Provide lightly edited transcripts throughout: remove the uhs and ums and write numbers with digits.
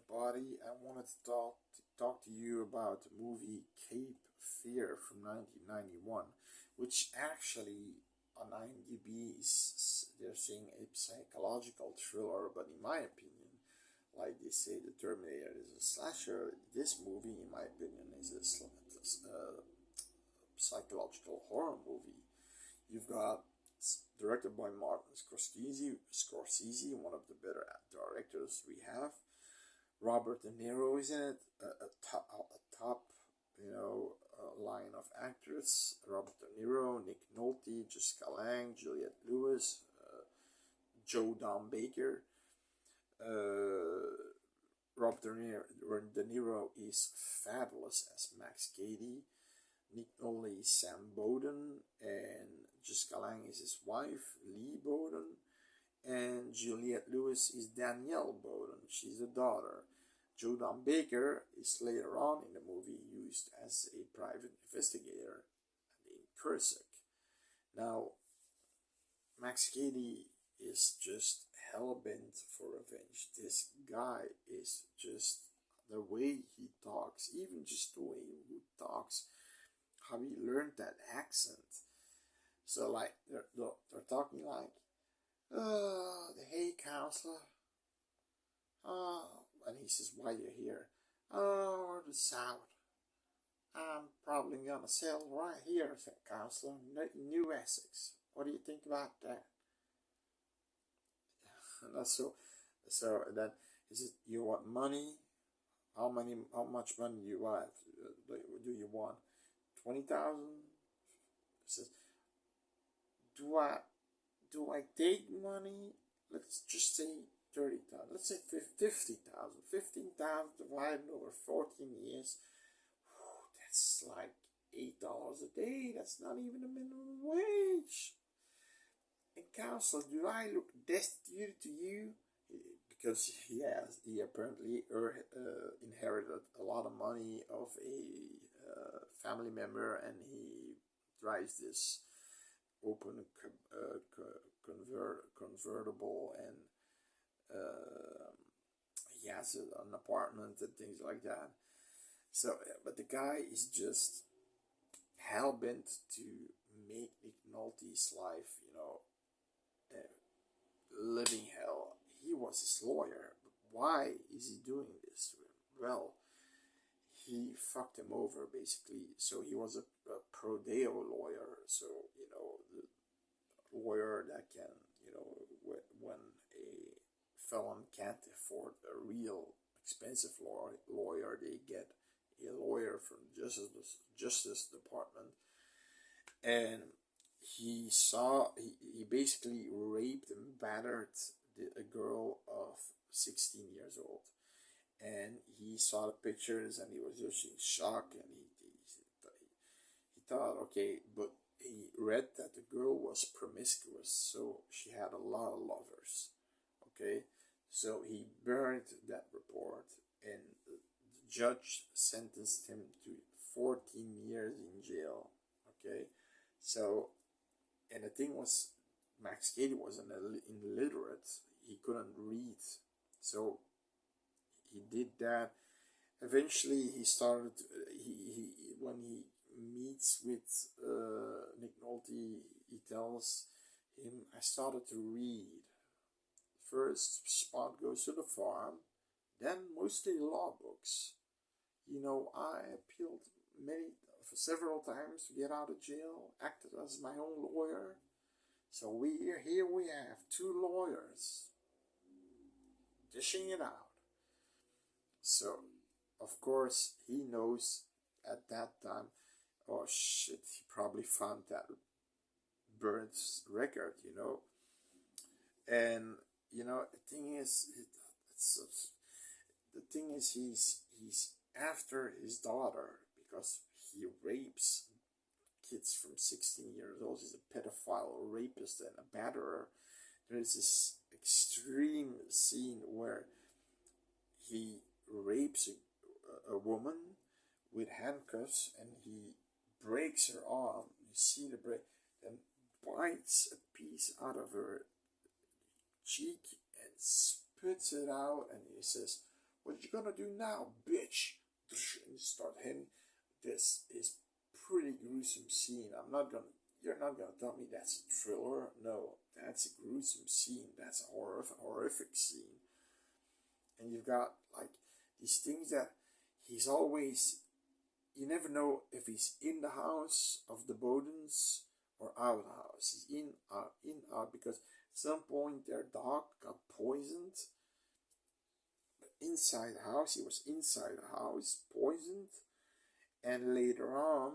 everybody. I wanted to talk to you about the movie Cape Fear from 1991, which actually on IMDb they're saying a psychological thriller, but in my opinion, like they say the Terminator is a slasher, this movie, in my opinion, is a psychological horror movie. You've got directed by Martin Scorsese, one of the better directors we have. Robert De Niro is in it, a top line of actors. Robert De Niro, Nick Nolte, Jessica Lange, Juliette Lewis, Joe Don Baker. Robert De Niro is fabulous as Max Cady. Nick Nolte is Sam Bowden, and Jessica Lange is his wife, Lee Bowden, and Juliette Lewis is Danielle Bowden. She's the daughter. Joe Don Baker is later on in the movie used as a private investigator named Cursek. Now, Max Cady is just hell-bent for revenge. This guy is just the way he talks, even just the way he talks, how he learned that accent. So like they're talking like, hey counselor, and he says, why you here? Oh, the South. I'm probably gonna settle right here, said counselor, New Essex. What do you think about that? And that's so then he says, you want money? How much money do you want? Do you want 20,000? He says, do I take money? Let's just say 30,000. Let's say 50,000. 15,000 divided over 14 years. Whew, that's like $8 a day. That's not even a minimum wage. And counselor, do I look destitute to you? Because he apparently inherited a lot of money of a family member, and he drives this open convertible, and he has an apartment and things like that. So, but the guy is just hell bent to make Nick Nolte's life, living hell. He was his lawyer, but why is he doing this? Well, he fucked him over basically. So he was a pro deo lawyer. So the lawyer that can, when a felon can't afford a real expensive lawyer, they get a lawyer from justice department. And he basically raped and battered a girl of 16 years old, and he saw the pictures and he was just in shock, and he thought, okay, but he read that the girl was promiscuous, so she had a lot of lovers. Okay, so he burned that report, and the judge sentenced him to 14 years in jail. Okay, so, and the thing was, Max Cady was illiterate. He couldn't read, so he did that. Eventually, he started. When he meets with Nick Nolte, he tells him, "I started to read. First spot goes to the farm, then mostly law books. I appealed several times to get out of jail, acted as my own lawyer. So here we have two lawyers dishing it out." So, of course, he knows at that time, oh shit, he probably found that Burns record, And, the thing is, he's after his daughter because he rapes kids from 16 years old. He's a pedophile, a rapist, and a batterer. There's this extreme scene where he rapes a woman with handcuffs, and he breaks her arm. You see the break, then bites a piece out of her cheek and spits it out, and he says, What you gonna do now, bitch? And start hitting. This is pretty gruesome scene. You're not gonna tell me that's a thriller. No, that's a gruesome scene. That's a horrific scene. And you've got like these things that he's always. You never know if he's in the house of the Bodens or out of the house. He's in, out, because at some point their dog got poisoned. But inside the house, he was inside the house, poisoned. And later on,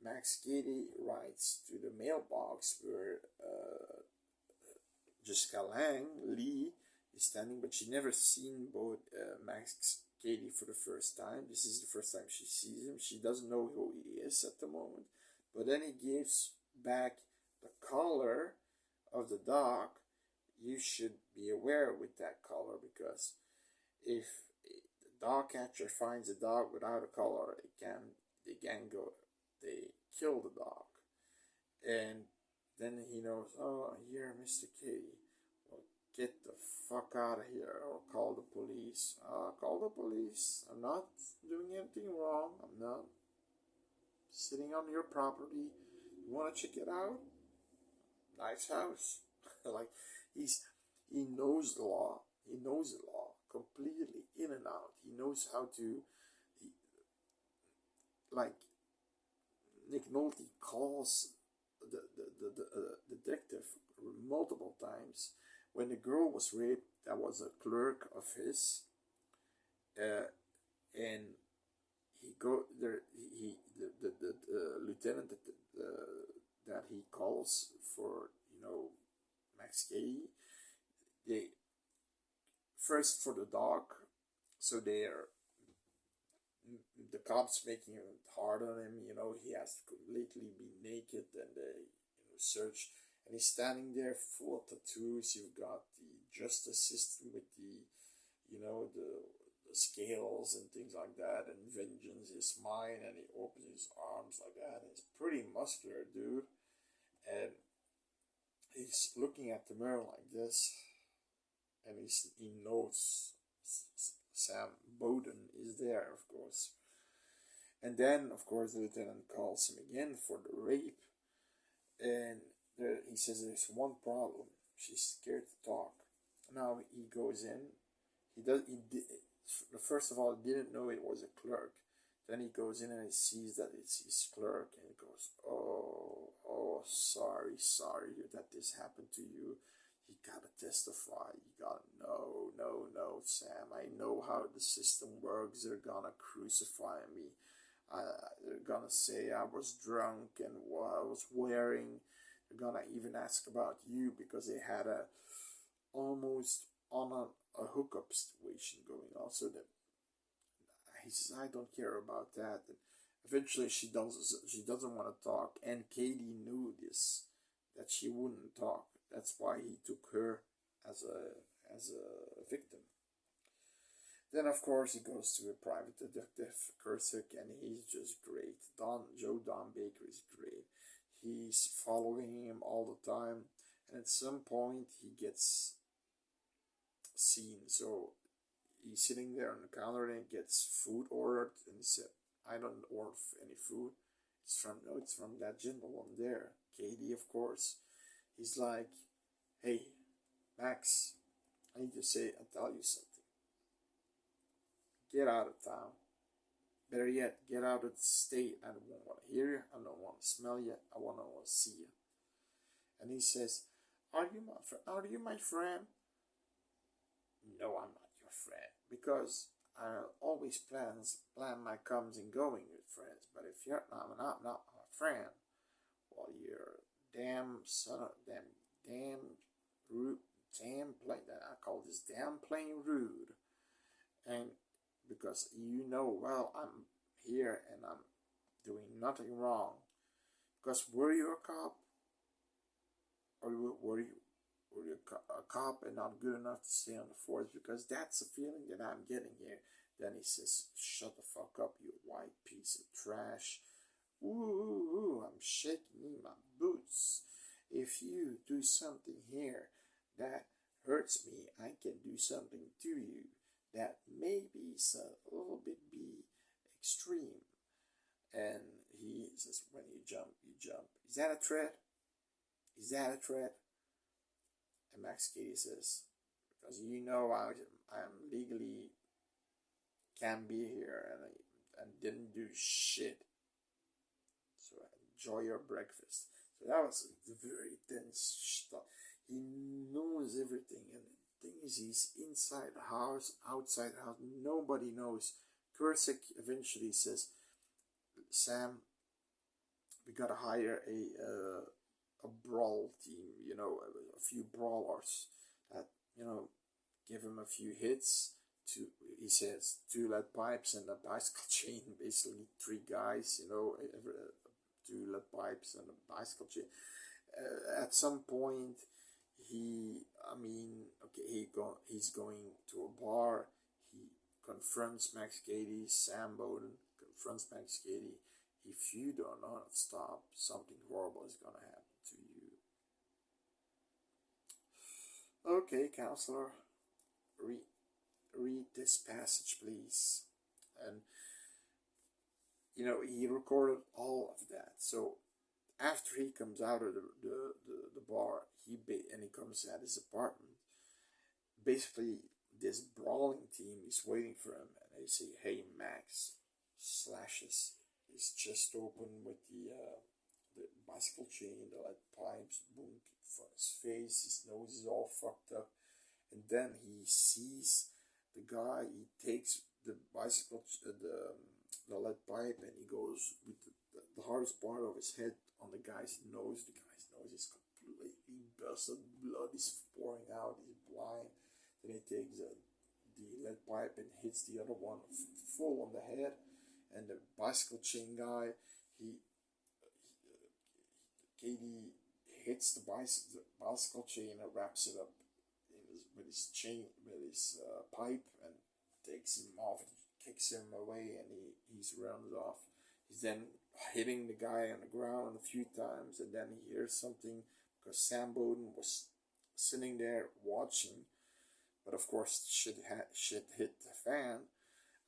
Max Cady writes to the mailbox where Jessica Lee is standing, but she never seen both Max Cady for the first time. This is the first time she sees him. She doesn't know who he is at the moment. But then he gives back the collar of the dog. You should be aware with that collar, because if the dog catcher finds a dog without a collar, they kill the dog. And then he knows, oh, here, Mr. Cady. Well, get the fuck out of here, or call the police. Call the police. I'm not doing anything wrong. I'm not sitting on your property. You want to check it out? Nice house. Like, he knows the law. He knows the law completely, in and out. He knows how to, like, Nick Nolte calls the detective multiple times. When the girl was raped, that was a clerk of his, and he go there. The lieutenant that he calls for, Max Cady. They first for the dog, so the cops making it hard on him. He has to completely be naked, and they search. And he's standing there full of tattoos. You've got the justice system with the scales and things like that, and vengeance is mine, and he opens his arms like that. And he's pretty muscular, dude. And he's looking at the mirror like this, and he knows Sam Bowden is there, of course. And then, of course, the lieutenant calls him again for the rape, and he says there's one problem. She's scared to talk. Now he goes in. First of all, he didn't know it was a clerk. Then he goes in and he sees that it's his clerk, and he goes, oh, sorry that this happened to you. You gotta testify. You gotta, no, Sam. I know how the system works. They're gonna crucify me. They're gonna say I was drunk and what I was wearing. They're gonna even ask about you, because they had almost on a hookup situation going on. So that he says, I don't care about that. And eventually she doesn't want to talk, and Cady knew this, that she wouldn't talk. That's why he took her as a victim. Then, of course, he goes to a private detective, Kursick, and he's just great. Joe Don Baker is great. He's following him all the time, and at some point he gets seen. So he's sitting there on the counter, and he gets food ordered, and he said, I don't order any food. It's from that gentleman there, Cady, of course. He's like, hey, Max, I need to tell you something. Get out of town. Better yet, get out of the state. I don't want to hear you. I don't want to smell you. I want to see you. And he says, Are you my friend? No, I'm not your friend, because I always plan my comes and going with friends. But if you're not my friend, well, you're damn son of damn rude, damn plain. I call this damn plain rude, and because well, I'm here and I'm doing nothing wrong. Because were you a cop, or were you a cop and not good enough to stay on the force? Because that's the feeling that I'm getting here. Then he says, shut the fuck up, you white piece of trash. Ooh, I'm shaking in my boots. If you do something here that hurts me, I can do something to you that maybe he's a little bit be extreme, and he says, when you jump, you jump. Is that a threat? Is that a threat? And Max Cady says, because you know I'm legally can't be here, and didn't do shit. So enjoy your breakfast. So that was very tense stuff. He knows everything, and the thing is, he's inside the house, outside the house. Nobody knows. Kursik eventually says, Sam, we gotta hire a brawl team. You know, a few brawlers that, you know, give him a few hits. He says, 2 lead pipes and a bicycle chain. Basically, 3 guys. You know, 2 lead pipes and a bicycle chain. At some point, he's going to a bar. He confronts Max Cady. Sam Bowden confronts Max Cady. If you do not stop, something horrible is gonna happen to you. Okay, counselor, read this passage, please. And you know, he recorded all of that. So after he comes out of the bar, he comes at his apartment. Basically, this brawling team is waiting for him, and they say, "Hey, Max," slashes his chest open with the bicycle chain, the lead pipes, boom, for his face. His nose is all fucked up, and then he sees the guy. He takes the bicycle, the lead pipe, and he goes with the hardest part of his head on the guy's nose. The guy's nose is completely busted. Blood is pouring out. He's blind. Then he takes the lead pipe and hits the other one full on the head. And the bicycle chain guy, Cady hits the bicycle chain and wraps it up with his chain, with his pipe, and takes him off, kicks him away, and he's runs off. He's then hitting the guy on the ground a few times, and then he hears something because Sam Bowden was sitting there watching. But of course, shit hit the fan.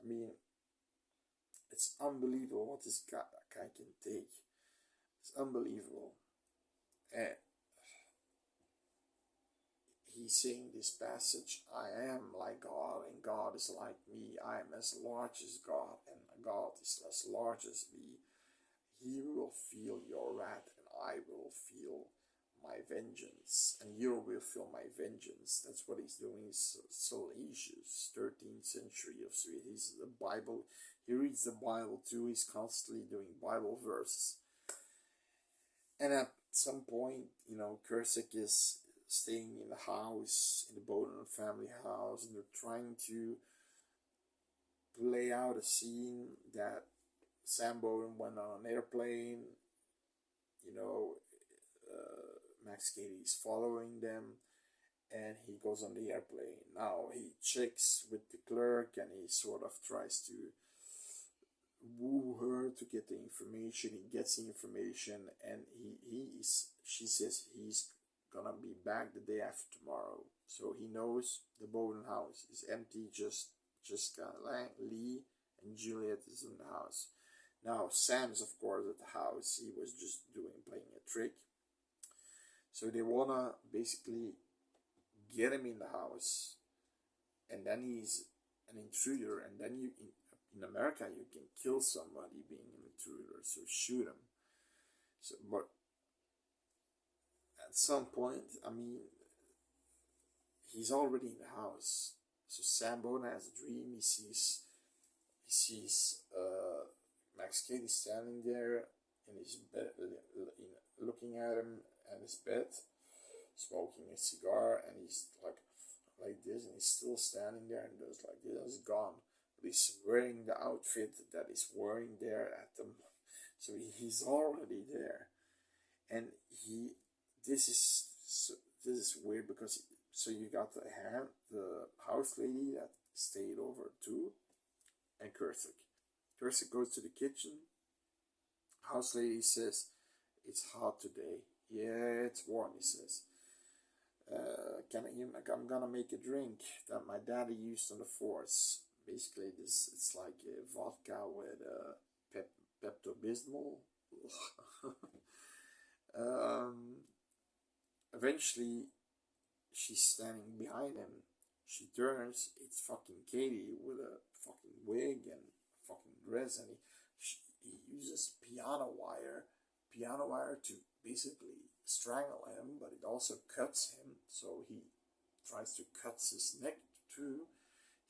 I mean, it's unbelievable what this guy can take. It's unbelievable. And he's saying this passage, I am like God, and God is like me. I am as large as God, and God is as large as me. He will feel your wrath, and I will feel my vengeance, and you will feel my vengeance. That's what he's doing. He's salacious, 13th century of Sweden. He's the Bible. He reads the Bible too. He's constantly doing Bible verses. And at some point, you know, Kursik is staying in the house, in the Bowden family house, and they're trying to play out a scene that Sam Bowden went on an airplane. You know, Max Cady is following them, and he goes on the airplane. Now he checks with the clerk, and he sort of tries to woo her to get the information. He gets the information, and she says he's gonna be back the day after tomorrow. So he knows the Bowden house is empty. Just Jessica Lee and Juliet is in the house. Now Sam's of course at the house. He was just playing a trick. So they wanna basically get him in the house, and then he's an intruder, and then in America you can kill somebody being an intruder, so shoot him. So, but at some point, I mean, he's already in the house. So Sam Bowden has a dream. He sees Max Cady standing there in his bed, looking at him at his bed, smoking a cigar, and he's like this, and he's still standing there, and goes like this. He's gone, but he's wearing the outfit that he's wearing there at them. So he's already there, and this is weird because so you got the house lady that stayed over too, and Kursik. Kursik goes to the kitchen. House lady says, "It's hot today." "Yeah, it's warm," he says. I'm gonna make a drink that my daddy used on the force. basically this, it's like vodka with Pepto-Bismol. um, Eventually, she's standing behind him. She turns, it's fucking Katie with a fucking wig and fucking dress, and he uses piano wire to basically strangle him, but it also cuts him, so he tries to cut his neck too.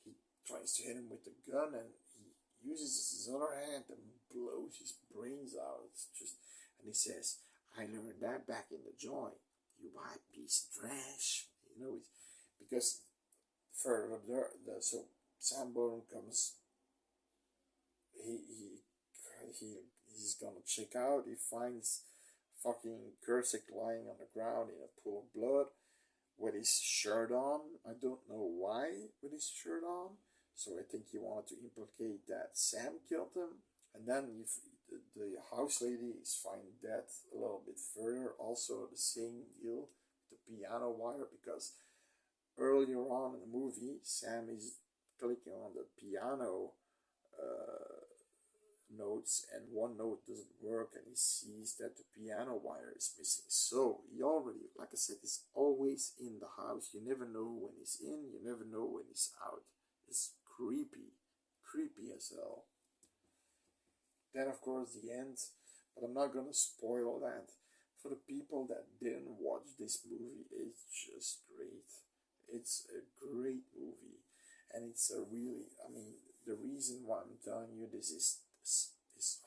He tries to hit him with the gun, and he uses his other hand and blows his brains out. It's just, and he says, "I learned that back in the joint. You white piece of trash." You know, it's because further so Sam Bone comes. He he he's gonna check out. He finds fucking Kursick lying on the ground in a pool of blood with his shirt on. I don't know why with his shirt on. So I think he wanted to implicate that Sam killed him. And then the house lady is finding dead a little bit further. Also the same deal, the piano wire, because earlier on in the movie, Sam is clicking on the piano notes, and one note doesn't work, and he sees that the piano wire is missing. So he already, like I said, is always in the house. You never know when he's in, you never know when he's out. It's creepy as hell. Then of course the end, but I'm not gonna spoil that. For the people that didn't watch this movie, it's just great. It's a great movie, and it's a really, I mean, the reason why I'm telling you this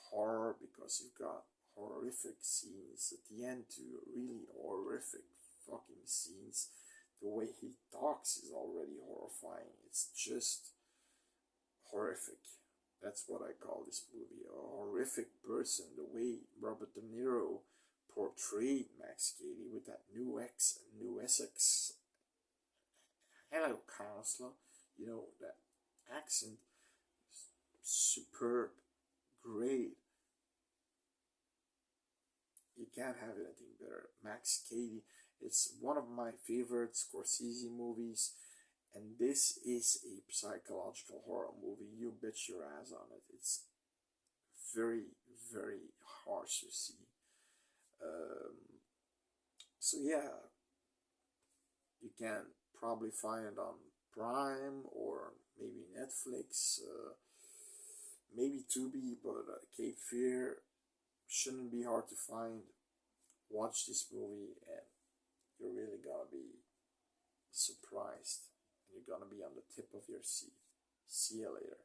horror, because you've got horrific scenes at the end too, really horrific fucking scenes. The way he talks is already horrifying. It's just horrific. That's what I call this movie, a horrific person. The way Robert De Niro portrayed Max Cady with that New Essex, hello counselor, you know, that accent, superb, great. You can't have anything better. Max Cady, it's one of my favorite Scorsese movies, and this is a psychological horror movie. You bet your ass on it. It's very, very harsh to see. Um, so yeah, you can probably find it on Prime or maybe Netflix, maybe Tubi, but Cape Fear shouldn't be hard to find. Watch this movie and you're really gonna be surprised. You're gonna be on the tip of your seat. See you later.